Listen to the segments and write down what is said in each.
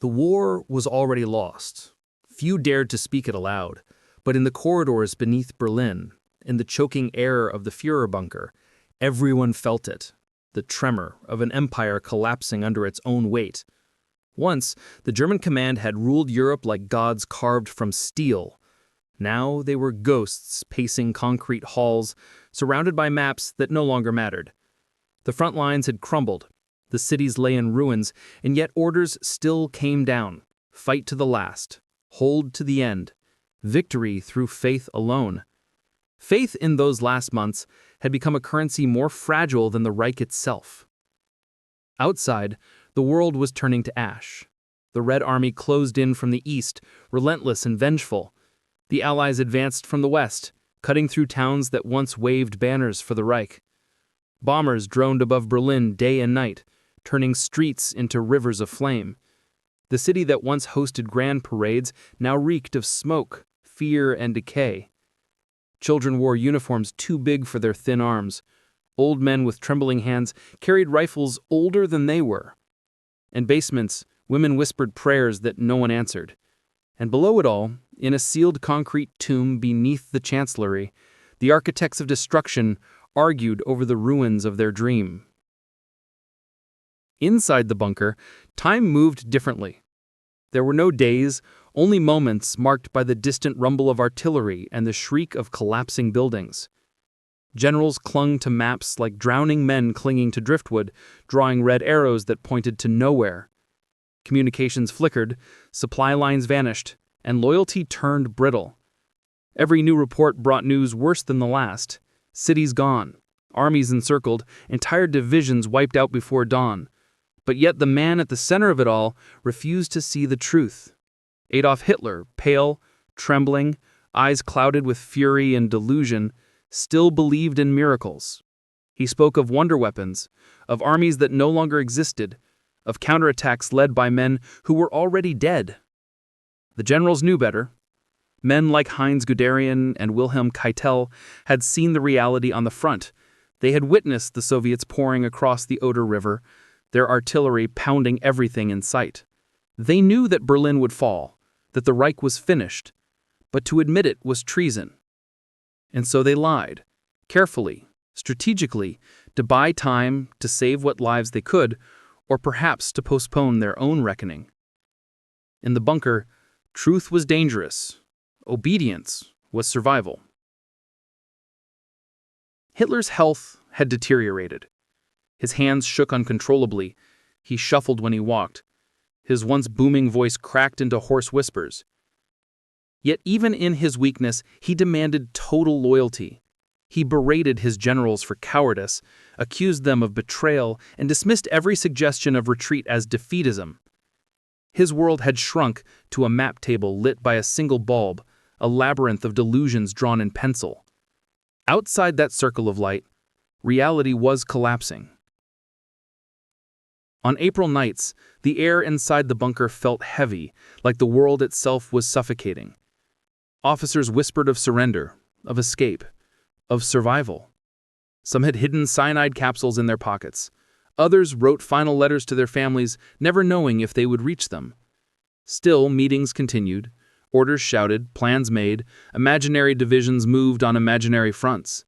The war was already lost. Few dared to speak it aloud, but in the corridors beneath Berlin, in the choking air of the Führer bunker, everyone felt it, the tremor of an empire collapsing under its own weight. Once, the German command had ruled Europe like gods carved from steel. Now they were ghosts pacing concrete halls, surrounded by maps that no longer mattered. The front lines had crumbled, the cities lay in ruins, and yet orders still came down. Fight to the last. Hold to the end. Victory through faith alone. Faith in those last months had become a currency more fragile than the Reich itself. Outside, the world was turning to ash. The Red Army closed in from the east, relentless and vengeful. The Allies advanced from the west, cutting through towns that once waved banners for the Reich. Bombers droned above Berlin day and night, turning streets into rivers of flame. The city that once hosted grand parades now reeked of smoke, fear, and decay. Children wore uniforms too big for their thin arms. Old men with trembling hands carried rifles older than they were. In basements, women whispered prayers that no one answered. And below it all, in a sealed concrete tomb beneath the chancellery, the architects of destruction argued over the ruins of their dream. Inside the bunker, time moved differently. There were no days, only moments marked by the distant rumble of artillery and the shriek of collapsing buildings. Generals clung to maps like drowning men clinging to driftwood, drawing red arrows that pointed to nowhere. Communications flickered, supply lines vanished, and loyalty turned brittle. Every new report brought news worse than the last. Cities gone, armies encircled, entire divisions wiped out before dawn. But yet the man at the center of it all refused to see the truth. Adolf Hitler, pale, trembling, eyes clouded with fury and delusion, still believed in miracles. He spoke of wonder weapons, of armies that no longer existed, of counterattacks led by men who were already dead. The generals knew better. Men like Heinz Guderian and Wilhelm Keitel had seen the reality on the front. They had witnessed the Soviets pouring across the Oder River, their artillery pounding everything in sight. They knew that Berlin would fall, that the Reich was finished, but to admit it was treason. And so they lied, carefully, strategically, to buy time, to save what lives they could, or perhaps to postpone their own reckoning. In the bunker, truth was dangerous. Obedience was survival. Hitler's health had deteriorated. His hands shook uncontrollably. He shuffled when he walked. His once booming voice cracked into hoarse whispers. Yet even in his weakness, he demanded total loyalty. He berated his generals for cowardice, accused them of betrayal, and dismissed every suggestion of retreat as defeatism. His world had shrunk to a map table lit by a single bulb, a labyrinth of delusions drawn in pencil. Outside that circle of light, reality was collapsing. On April nights, the air inside the bunker felt heavy, like the world itself was suffocating. Officers whispered of surrender, of escape, of survival. Some had hidden cyanide capsules in their pockets. Others wrote final letters to their families, never knowing if they would reach them. Still, meetings continued, orders shouted, plans made, imaginary divisions moved on imaginary fronts.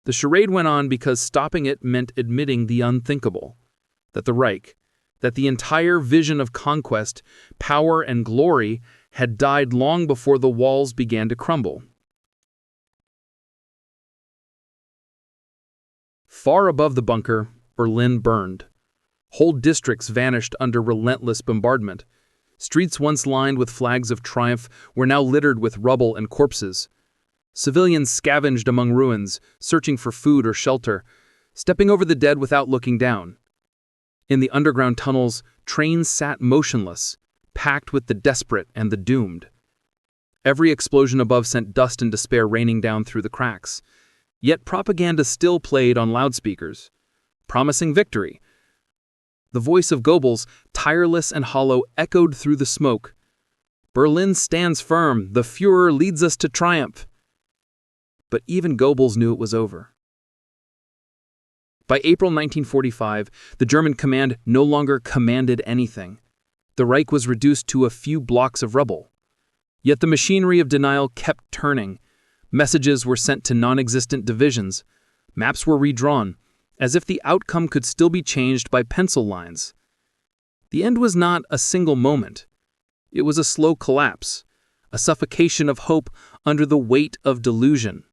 The charade went on because stopping it meant admitting the unthinkable. That the Reich, that the entire vision of conquest, power, and glory had died long before the walls began to crumble. Far above the bunker, Berlin burned. Whole districts vanished under relentless bombardment. Streets once lined with flags of triumph were now littered with rubble and corpses. Civilians scavenged among ruins, searching for food or shelter, stepping over the dead without looking down. In the underground tunnels, trains sat motionless, packed with the desperate and the doomed. Every explosion above sent dust and despair raining down through the cracks. Yet propaganda still played on loudspeakers, promising victory. The voice of Goebbels, tireless and hollow, echoed through the smoke. Berlin stands firm. The Führer leads us to triumph. But even Goebbels knew it was over. By April 1945, the German command no longer commanded anything. The Reich was reduced to a few blocks of rubble. Yet the machinery of denial kept turning. Messages were sent to non-existent divisions. Maps were redrawn, as if the outcome could still be changed by pencil lines. The end was not a single moment. It was a slow collapse, a suffocation of hope under the weight of delusion.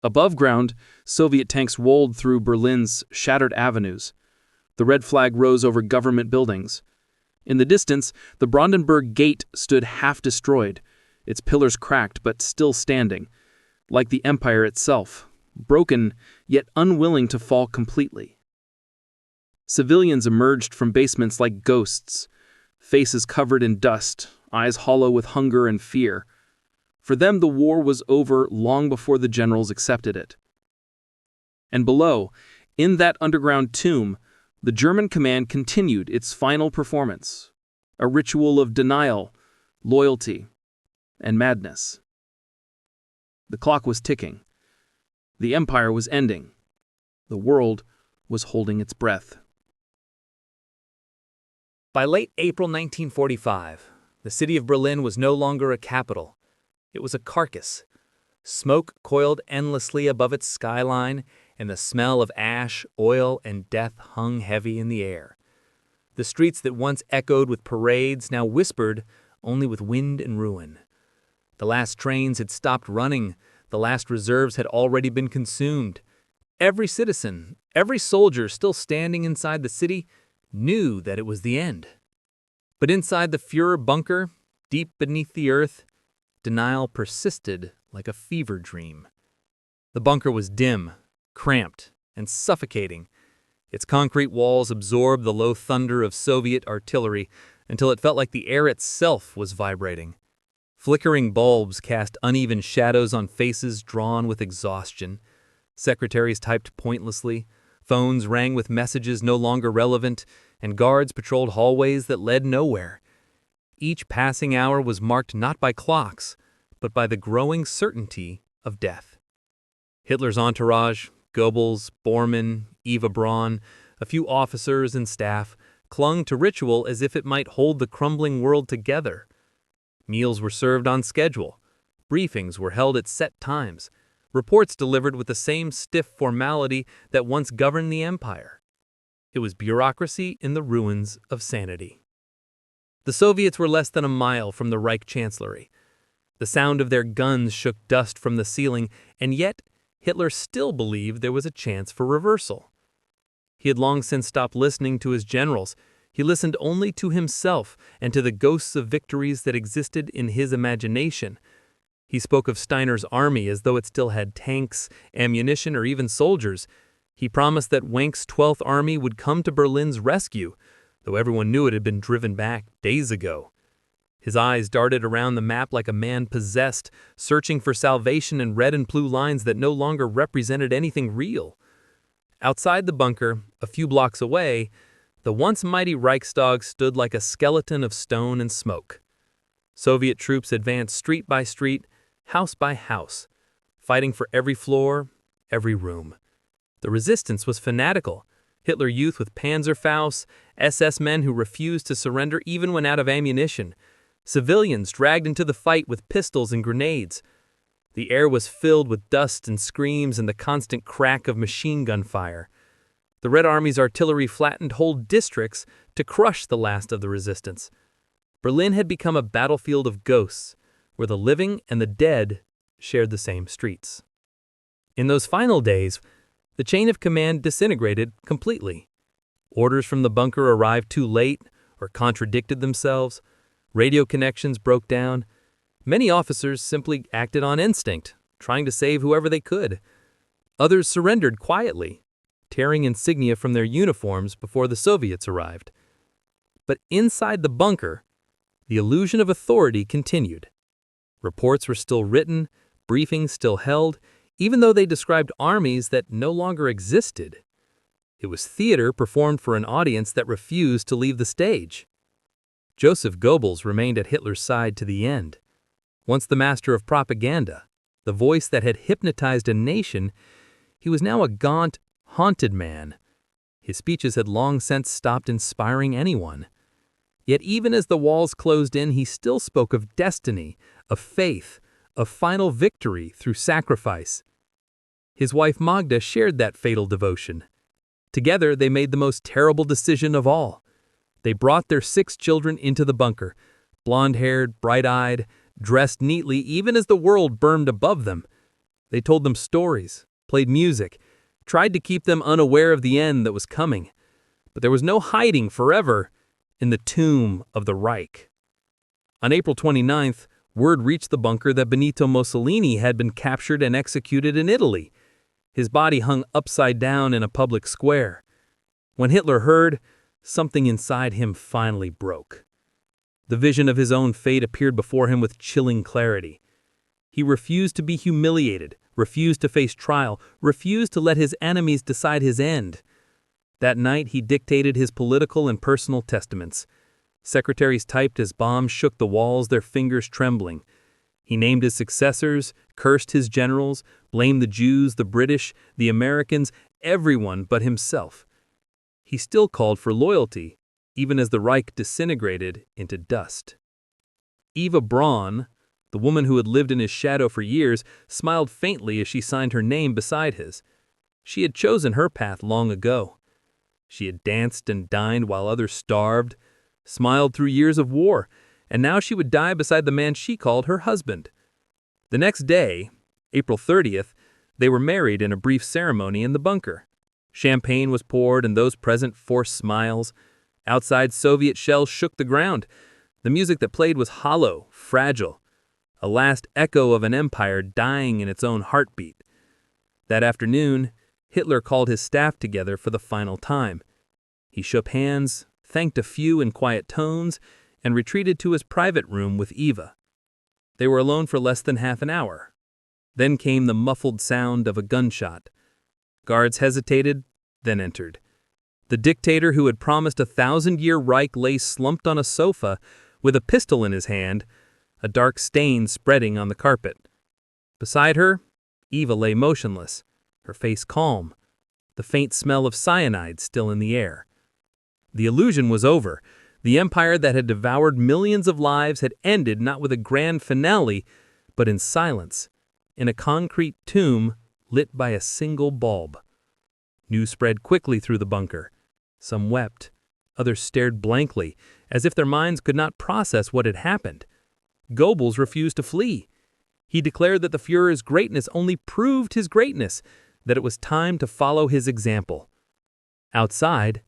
Above ground, Soviet tanks rolled through Berlin's shattered avenues. The red flag rose over government buildings. In the distance, the Brandenburg Gate stood half destroyed, its pillars cracked but still standing, like the empire itself, broken yet unwilling to fall completely. Civilians emerged from basements like ghosts, faces covered in dust, eyes hollow with hunger and fear. For them, the war was over long before the generals accepted it. And below, in that underground tomb, the German command continued its final performance, a ritual of denial, loyalty, and madness. The clock was ticking. The empire was ending. The world was holding its breath. By late April 1945, the city of Berlin was no longer a capital. It was a carcass. Smoke coiled endlessly above its skyline, and the smell of ash, oil, and death hung heavy in the air. The streets that once echoed with parades now whispered only with wind and ruin. The last trains had stopped running. The last reserves had already been consumed. Every citizen, every soldier still standing inside the city, knew that it was the end. But inside the Führer bunker, deep beneath the earth, denial persisted like a fever dream. The bunker was dim, cramped, and suffocating. Its concrete walls absorbed the low thunder of Soviet artillery until it felt like the air itself was vibrating. Flickering bulbs cast uneven shadows on faces drawn with exhaustion. Secretaries typed pointlessly, phones rang with messages no longer relevant, and guards patrolled hallways that led nowhere. Each passing hour was marked not by clocks, but by the growing certainty of death. Hitler's entourage, Goebbels, Bormann, Eva Braun, a few officers and staff, clung to ritual as if it might hold the crumbling world together. Meals were served on schedule. Briefings were held at set times. Reports delivered with the same stiff formality that once governed the empire. It was bureaucracy in the ruins of sanity. The Soviets were less than a mile from the Reich Chancellery. The sound of their guns shook dust from the ceiling, and yet Hitler still believed there was a chance for reversal. He had long since stopped listening to his generals. He listened only to himself and to the ghosts of victories that existed in his imagination. He spoke of Steiner's army as though it still had tanks, ammunition, or even soldiers. He promised that Wenck's 12th Army would come to Berlin's rescue, though everyone knew it had been driven back days ago. His eyes darted around the map like a man possessed, searching for salvation in red and blue lines that no longer represented anything real. Outside the bunker, a few blocks away, the once mighty Reichstag stood like a skeleton of stone and smoke. Soviet troops advanced street by street, house by house, fighting for every floor, every room. The resistance was fanatical. Hitler Youth with Panzerfaust, SS men who refused to surrender even when out of ammunition, civilians dragged into the fight with pistols and grenades. The air was filled with dust and screams and the constant crack of machine gun fire. The Red Army's artillery flattened whole districts to crush the last of the resistance. Berlin had become a battlefield of ghosts, where the living and the dead shared the same streets. In those final days, the chain of command disintegrated completely. Orders from the bunker arrived too late or contradicted themselves. Radio connections broke down. Many officers simply acted on instinct, trying to save whoever they could. Others surrendered quietly, tearing insignia from their uniforms before the Soviets arrived. But inside the bunker, the illusion of authority continued. Reports were still written, briefings still held, even though they described armies that no longer existed. It was theater performed for an audience that refused to leave the stage. Joseph Goebbels remained at Hitler's side to the end. Once the master of propaganda, the voice that had hypnotized a nation, he was now a gaunt, haunted man, His speeches had long since stopped inspiring anyone. Yet even as the walls closed in, he still spoke of destiny, of faith, of final victory through sacrifice. His wife Magda shared that fatal devotion. Together, they made the most terrible decision of all. They brought their 6 children into the bunker, blonde-haired, bright-eyed, dressed neatly even as the world burned above them. They told them stories, played music, tried to keep them unaware of the end that was coming. But there was no hiding forever in the tomb of the Reich. On April 29th, word reached the bunker that Benito Mussolini had been captured and executed in Italy. His body hung upside down in a public square. When Hitler heard, something inside him finally broke. The vision of his own fate appeared before him with chilling clarity. He refused to be humiliated, refused to face trial, refused to let his enemies decide his end. That night, he dictated his political and personal testaments. Secretaries typed as bombs shook the walls, their fingers trembling. He named his successors, cursed his generals, blamed the Jews, the British, the Americans, everyone but himself. He still called for loyalty, even as the Reich disintegrated into dust. Eva Braun, the woman who had lived in his shadow for years, smiled faintly as she signed her name beside his. She had chosen her path long ago. She had danced and dined while others starved, smiled through years of war, and now she would die beside the man she called her husband. The next day, April 30th, they were married in a brief ceremony in the bunker. Champagne was poured and those present forced smiles. Outside, Soviet shells shook the ground. The music that played was hollow, fragile, a last echo of an empire dying in its own heartbeat. That afternoon, Hitler called his staff together for the final time. He shook hands, thanked a few in quiet tones, and retreated to his private room with Eva. They were alone for less than half an hour. Then came the muffled sound of a gunshot. Guards hesitated, then entered. The dictator who had promised a 1,000-year Reich lay slumped on a sofa with a pistol in his hand, a dark stain spreading on the carpet. Beside her, Eva lay motionless, her face calm, the faint smell of cyanide still in the air. The illusion was over. The empire that had devoured millions of lives had ended not with a grand finale, but in silence, in a concrete tomb lit by a single bulb. News spread quickly through the bunker. Some wept. Others stared blankly, as if their minds could not process what had happened. Goebbels refused to flee. He declared that the Führer's greatness only proved his greatness, that it was time to follow his example. Outside,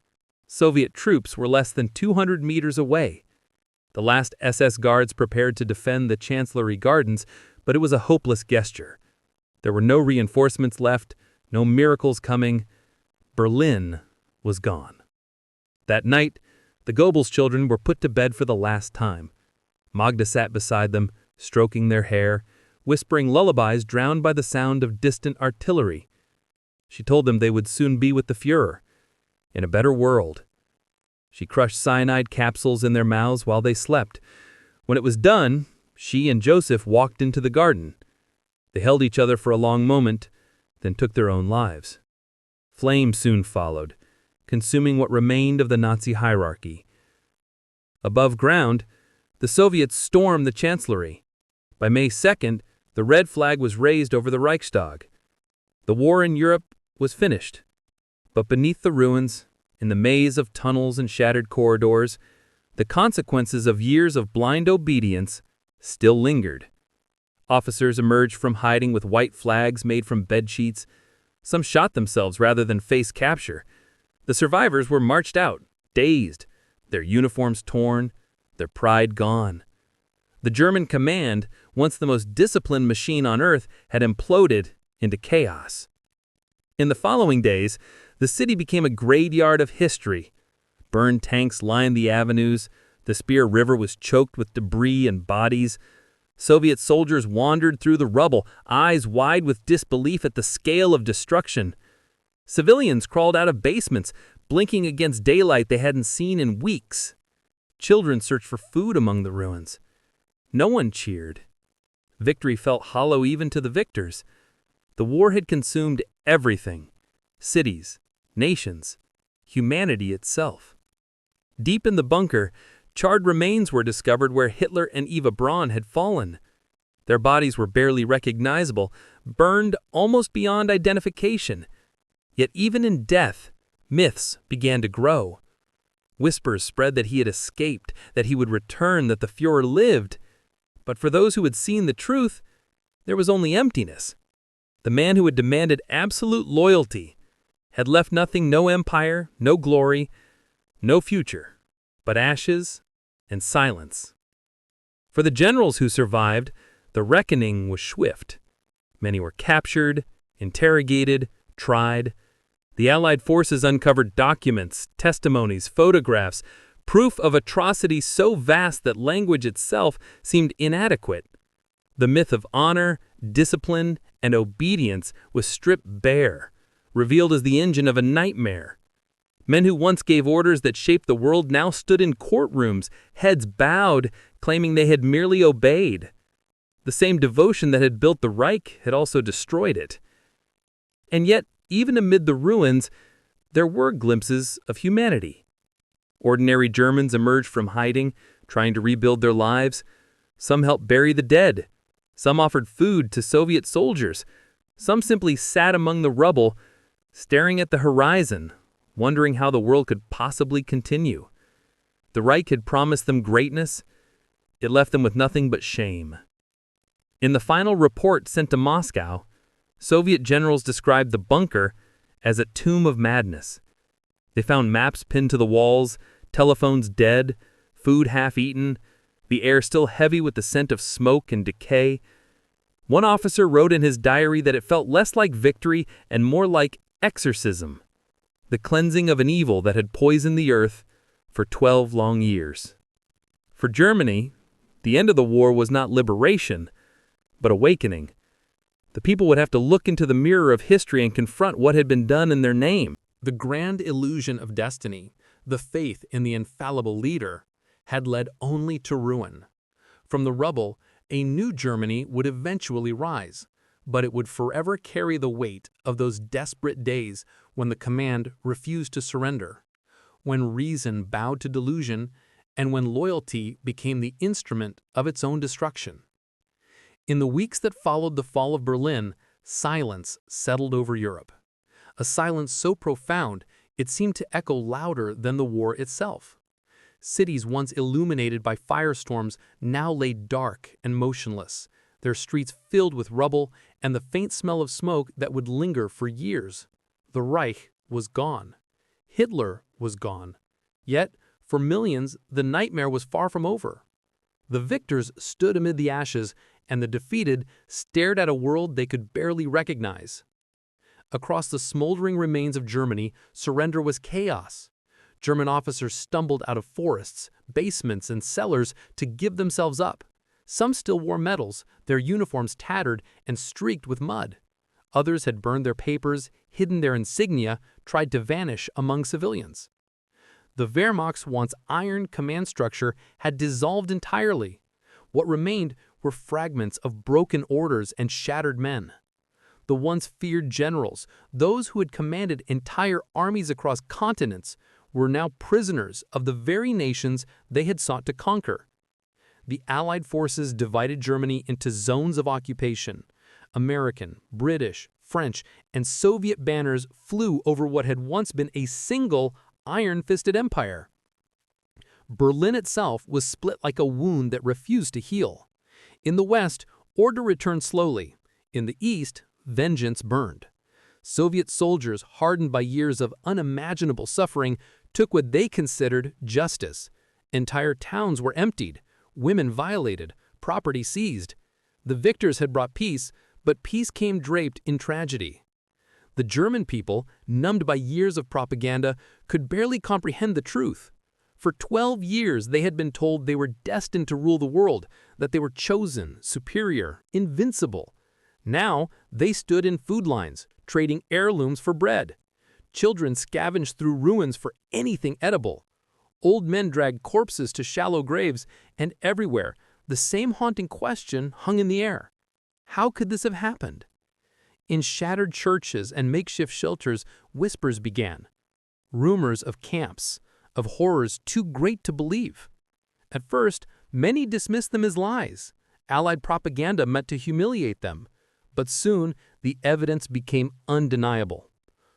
Soviet troops were less than 200 meters away. The last SS guards prepared to defend the Chancellery Gardens, but it was a hopeless gesture. There were no reinforcements left, no miracles coming. Berlin was gone. That night, the Goebbels children were put to bed for the last time. Magda sat beside them, stroking their hair, whispering lullabies drowned by the sound of distant artillery. She told them they would soon be with the Führer, in a better world. She crushed cyanide capsules in their mouths while they slept. When it was done, she and Joseph walked into the garden. They held each other for a long moment, then took their own lives. Flame soon followed, consuming what remained of the Nazi hierarchy. Above ground, the Soviets stormed the Chancellery. By May 2nd, the red flag was raised over the Reichstag. The war in Europe was finished. But beneath the ruins, in the maze of tunnels and shattered corridors, the consequences of years of blind obedience still lingered. Officers emerged from hiding with white flags made from bedsheets. Some shot themselves rather than face capture. The survivors were marched out, dazed, their uniforms torn, their pride gone. The German command, once the most disciplined machine on earth, had imploded into chaos. In the following days, the city became a graveyard of history. Burned tanks lined the avenues. The Spear River was choked with debris and bodies. Soviet soldiers wandered through the rubble, eyes wide with disbelief at the scale of destruction. Civilians crawled out of basements, blinking against daylight they hadn't seen in weeks. Children searched for food among the ruins. No one cheered. Victory felt hollow even to the victors. The war had consumed everything: cities, nations, humanity itself. Deep in the bunker, charred remains were discovered where Hitler and Eva Braun had fallen. Their bodies were barely recognizable, burned almost beyond identification. Yet even in death, myths began to grow. Whispers spread that he had escaped, that he would return, that the Führer lived. But for those who had seen the truth, there was only emptiness. The man who had demanded absolute loyalty had left nothing, no empire, no glory, no future, but ashes and silence. For the generals who survived, the reckoning was swift. Many were captured, interrogated, tried. The Allied forces uncovered documents, testimonies, photographs, proof of atrocity so vast that language itself seemed inadequate. The myth of honor, discipline, and obedience was stripped bare, revealed as the engine of a nightmare. Men who once gave orders that shaped the world now stood in courtrooms, heads bowed, claiming they had merely obeyed. The same devotion that had built the Reich had also destroyed it. And yet, even amid the ruins, there were glimpses of humanity. Ordinary Germans emerged from hiding, trying to rebuild their lives. Some helped bury the dead. Some offered food to Soviet soldiers. Some simply sat among the rubble, staring at the horizon, wondering how the world could possibly continue. The Reich had promised them greatness. It left them with nothing but shame. In the final report sent to Moscow, Soviet generals described the bunker as a tomb of madness. They found maps pinned to the walls, telephones dead, food half-eaten, the air still heavy with the scent of smoke and decay. One officer wrote in his diary that it felt less like victory and more like exorcism, the cleansing of an evil that had poisoned the earth for 12 long years. For Germany, the end of the war was not liberation, but awakening. The people would have to look into the mirror of history and confront what had been done in their name. The grand illusion of destiny, the faith in the infallible leader, had led only to ruin. From the rubble, a new Germany would eventually rise, but it would forever carry the weight of those desperate days when the command refused to surrender, when reason bowed to delusion, and when loyalty became the instrument of its own destruction. In the weeks that followed the fall of Berlin, silence settled over Europe. A silence so profound it seemed to echo louder than the war itself. Cities once illuminated by firestorms now lay dark and motionless, their streets filled with rubble and the faint smell of smoke that would linger for years. The Reich was gone. Hitler was gone. Yet, for millions, the nightmare was far from over. The victors stood amid the ashes, and the defeated stared at a world they could barely recognize. Across the smoldering remains of Germany, surrender was chaos. German officers stumbled out of forests, basements, and cellars to give themselves up. Some still wore medals, their uniforms tattered and streaked with mud. Others had burned their papers, hidden their insignia, tried to vanish among civilians. The Wehrmacht's once iron command structure had dissolved entirely. What remained were fragments of broken orders and shattered men. The once feared generals, those who had commanded entire armies across continents, were now prisoners of the very nations they had sought to conquer. The Allied forces divided Germany into zones of occupation. American, British, French, and Soviet banners flew over what had once been a single iron-fisted empire. Berlin itself was split like a wound that refused to heal. In the West, order returned slowly. In the East, vengeance burned. Soviet soldiers, hardened by years of unimaginable suffering, took what they considered justice. Entire towns were emptied, women violated, property seized. The victors had brought peace, but peace came draped in tragedy. The German people, numbed by years of propaganda, could barely comprehend the truth. For 12 years, they had been told they were destined to rule the world, that they were chosen, superior, invincible. Now, they stood in food lines, trading heirlooms for bread. Children scavenged through ruins for anything edible. Old men dragged corpses to shallow graves, and everywhere, the same haunting question hung in the air. How could this have happened? In shattered churches and makeshift shelters, whispers began. rumors of camps, of horrors too great to believe. At first, many dismissed them as lies, Allied propaganda meant to humiliate them. But soon, the evidence became undeniable.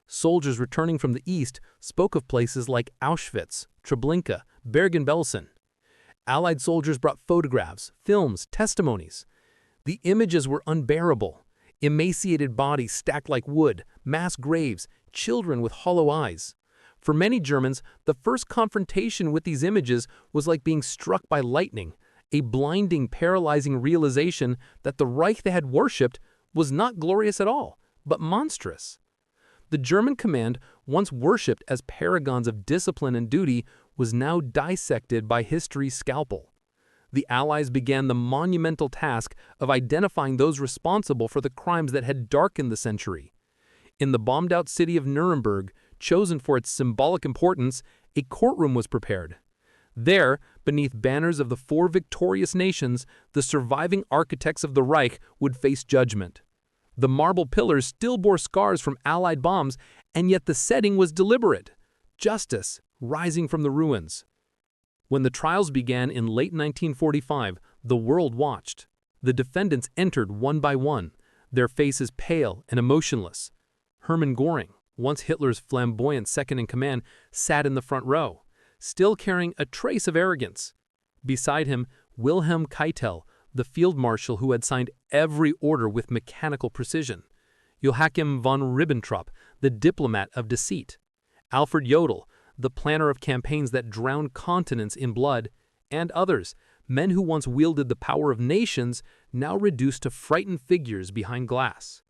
Soldiers returning from the east spoke of places like Auschwitz, Treblinka, Bergen-Belsen. Allied soldiers brought photographs, films, testimonies. The images were unbearable. Emaciated bodies stacked like wood, mass graves, children with hollow eyes. For many Germans, the first confrontation with these images was like being struck by lightning, a blinding, paralyzing realization that the Reich they had worshipped was not glorious at all, but monstrous. The German command, once worshipped as paragons of discipline and duty, was now dissected by history's scalpel. The Allies began the monumental task of identifying those responsible for the crimes that had darkened the century. In the bombed-out city of Nuremberg, chosen for its symbolic importance, a courtroom was prepared. There, beneath banners of the four victorious nations, the surviving architects of the Reich would face judgment. The marble pillars still bore scars from Allied bombs, and yet the setting was deliberate. Justice rising from the ruins. When the trials began in late 1945, the world watched. The defendants entered one by one, their faces pale and emotionless. Hermann Göring, once Hitler's flamboyant second-in-command, sat in the front row, still carrying a trace of arrogance. Beside him, Wilhelm Keitel, the field marshal who had signed every order with mechanical precision. Joachim von Ribbentrop, the diplomat of deceit. Alfred Jodl, the planner of campaigns that drowned continents in blood, and others, men who once wielded the power of nations, now reduced to frightened figures behind glass.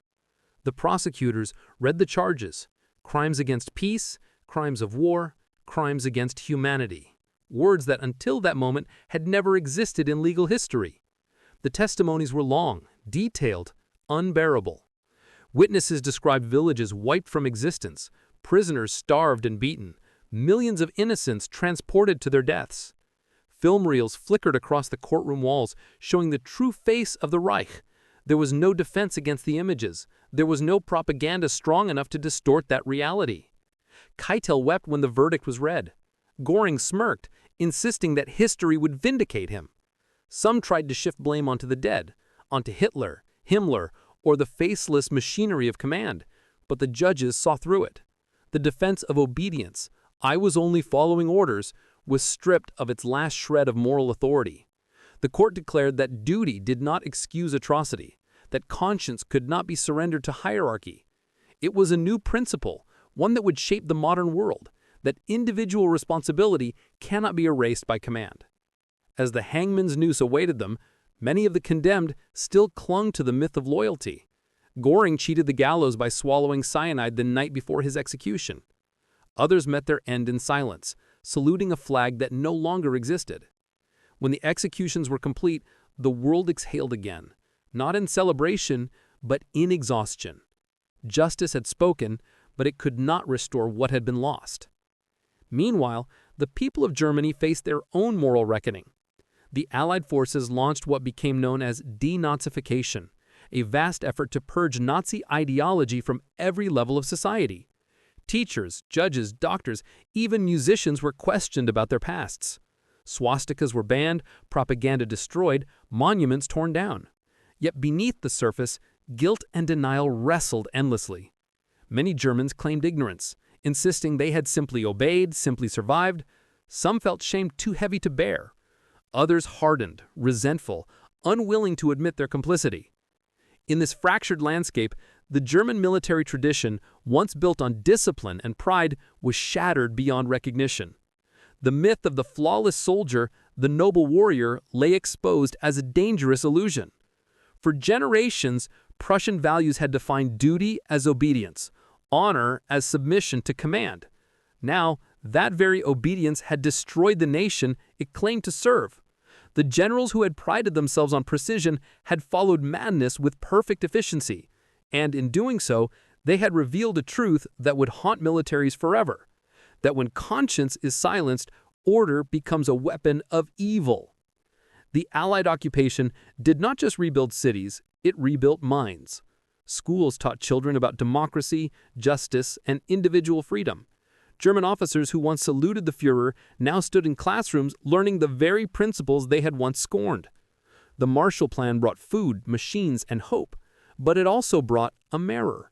The prosecutors read the charges: crimes against peace, crimes of war, crimes against humanity. Words that until that moment had never existed in legal history. The testimonies were long, detailed, unbearable. Witnesses described villages wiped from existence, prisoners starved and beaten, millions of innocents transported to their deaths. Film reels flickered across the courtroom walls, showing the true face of the Reich. There was no defense against the images. There was no propaganda strong enough to distort that reality. Keitel wept when the verdict was read. Göring smirked, insisting that history would vindicate him. Some tried to shift blame onto the dead, onto Hitler, Himmler, or the faceless machinery of command, but the judges saw through it. The defense of obedience, "I was only following orders," was stripped of its last shred of moral authority. The court declared that duty did not excuse atrocity, that conscience could not be surrendered to hierarchy. It was a new principle, one that would shape the modern world, that individual responsibility cannot be erased by command. As the hangman's noose awaited them, many of the condemned still clung to the myth of loyalty. Göring cheated the gallows by swallowing cyanide the night before his execution. Others met their end in silence, saluting a flag that no longer existed. When the executions were complete, the world exhaled again, not in celebration, but in exhaustion. Justice had spoken, but it could not restore what had been lost. Meanwhile, the people of Germany faced their own moral reckoning. The Allied forces launched what became known as denazification, a vast effort to purge Nazi ideology from every level of society. Teachers, judges, doctors, even musicians were questioned about their pasts. Swastikas were banned, propaganda destroyed, monuments torn down. Yet beneath the surface, guilt and denial wrestled endlessly. Many Germans claimed ignorance, insisting they had simply obeyed, simply survived. Some felt shame too heavy to bear. Others hardened, resentful, unwilling to admit their complicity. In this fractured landscape, the German military tradition, once built on discipline and pride, was shattered beyond recognition. The myth of the flawless soldier, the noble warrior, lay exposed as a dangerous illusion. For generations, Prussian values had defined duty as obedience, honor as submission to command. Now, that very obedience had destroyed the nation it claimed to serve. The generals who had prided themselves on precision had followed madness with perfect efficiency, and in doing so, they had revealed a truth that would haunt militaries forever: that when conscience is silenced, order becomes a weapon of evil. The Allied occupation did not just rebuild cities, it rebuilt minds. Schools taught children about democracy, justice, and individual freedom. German officers who once saluted the Führer now stood in classrooms learning the very principles they had once scorned. The Marshall Plan brought food, machines, and hope, but it also brought a mirror.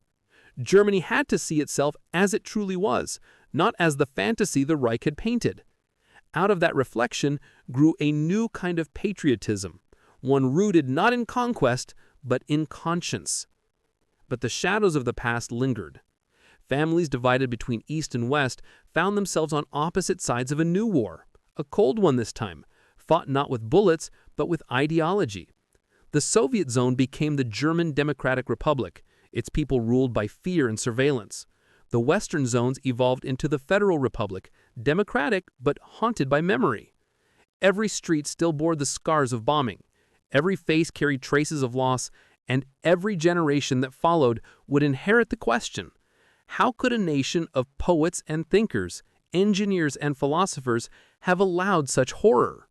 Germany had to see itself as it truly was, not as the fantasy the Reich had painted. Out of that reflection grew a new kind of patriotism, one rooted not in conquest, but in conscience. But the shadows of the past lingered. Families divided between East and West found themselves on opposite sides of a new war, a cold one this time, fought not with bullets, but with ideology. The Soviet zone became the German Democratic Republic, its people ruled by fear and surveillance. The Western zones evolved into the Federal Republic, democratic but haunted by memory. Every street still bore the scars of bombing. Every face carried traces of loss, and every generation that followed would inherit the question: how could a nation of poets and thinkers, engineers and philosophers have allowed such horror?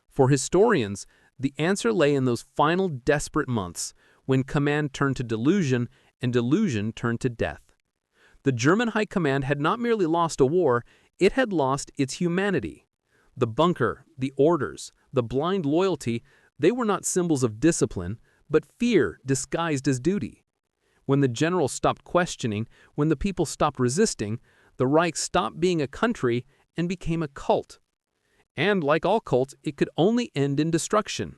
For historians, the answer lay in those final desperate months, when command turned to delusion and delusion turned to death. The German High Command had not merely lost a war, it had lost its humanity. The bunker, the orders, the blind loyalty, they were not symbols of discipline, but fear disguised as duty. When the generals stopped questioning, when the people stopped resisting, the Reich stopped being a country and became a cult. And like all cults, it could only end in destruction.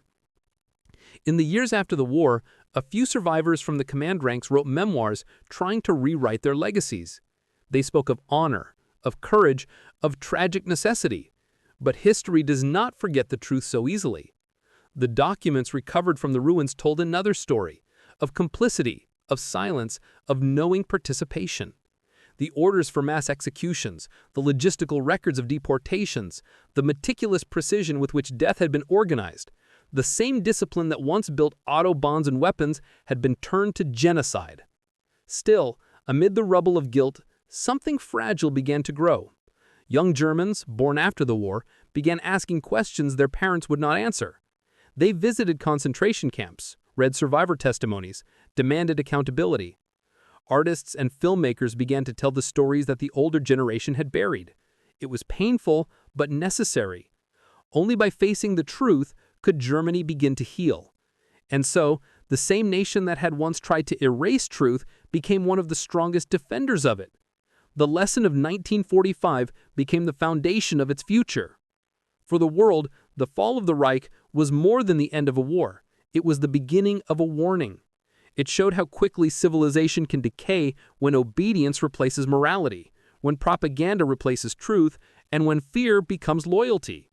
In the years after the war, a few survivors from the command ranks wrote memoirs trying to rewrite their legacies. They spoke of honor, of courage, of tragic necessity. But history does not forget the truth so easily. The documents recovered from the ruins told another story, of complicity, of silence, of knowing participation. The orders for mass executions, the logistical records of deportations, the meticulous precision with which death had been organized, the same discipline that once built autobahns and weapons had been turned to genocide. Still, amid the rubble of guilt, something fragile began to grow. Young Germans, born after the war, began asking questions their parents would not answer. They visited concentration camps, read survivor testimonies, demanded accountability. Artists and filmmakers began to tell the stories that the older generation had buried. It was painful, but necessary. Only by facing the truth could Germany begin to heal. And so, the same nation that had once tried to erase truth became one of the strongest defenders of it. The lesson of 1945 became the foundation of its future. For the world, the fall of the Reich was more than the end of a war. It was the beginning of a warning. It showed how quickly civilization can decay when obedience replaces morality, when propaganda replaces truth, and when fear becomes loyalty.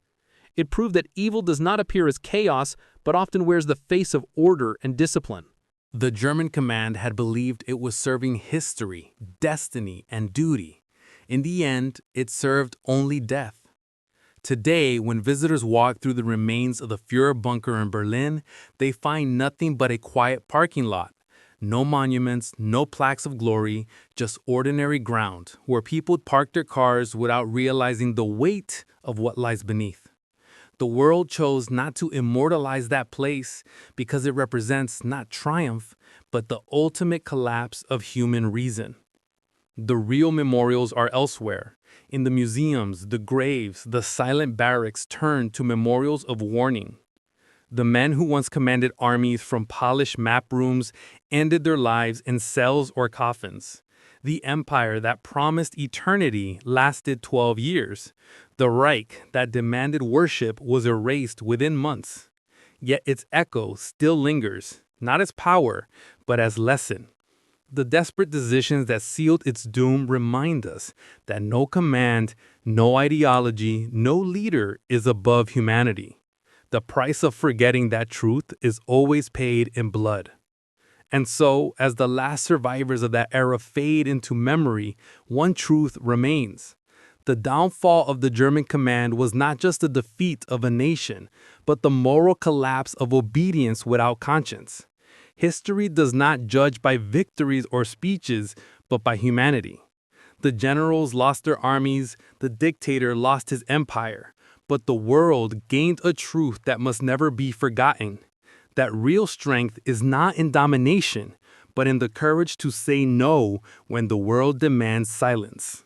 It proved that evil does not appear as chaos, but often wears the face of order and discipline. The German command had believed it was serving history, destiny, and duty. In the end, it served only death. Today, when visitors walk through the remains of the Führer bunker in Berlin, they find nothing but a quiet parking lot. No monuments, no plaques of glory, just ordinary ground where people park their cars without realizing the weight of what lies beneath. The world chose not to immortalize that place because it represents not triumph, but the ultimate collapse of human reason. The real memorials are elsewhere. In the museums, the graves, the silent barracks turned to memorials of warning. The men who once commanded armies from polished map rooms ended their lives in cells or coffins. The empire that promised eternity lasted 12 years. The Reich that demanded worship was erased within months. Yet its echo still lingers, not as power, but as lesson. The desperate decisions that sealed its doom remind us that no command, no ideology, no leader is above humanity. The price of forgetting that truth is always paid in blood. And so, as the last survivors of that era fade into memory, one truth remains. The downfall of the German command was not just the defeat of a nation, but the moral collapse of obedience without conscience. History does not judge by victories or speeches, but by humanity. The generals lost their armies, the dictator lost his empire, but the world gained a truth that must never be forgotten. That real strength is not in domination, but in the courage to say no when the world demands silence.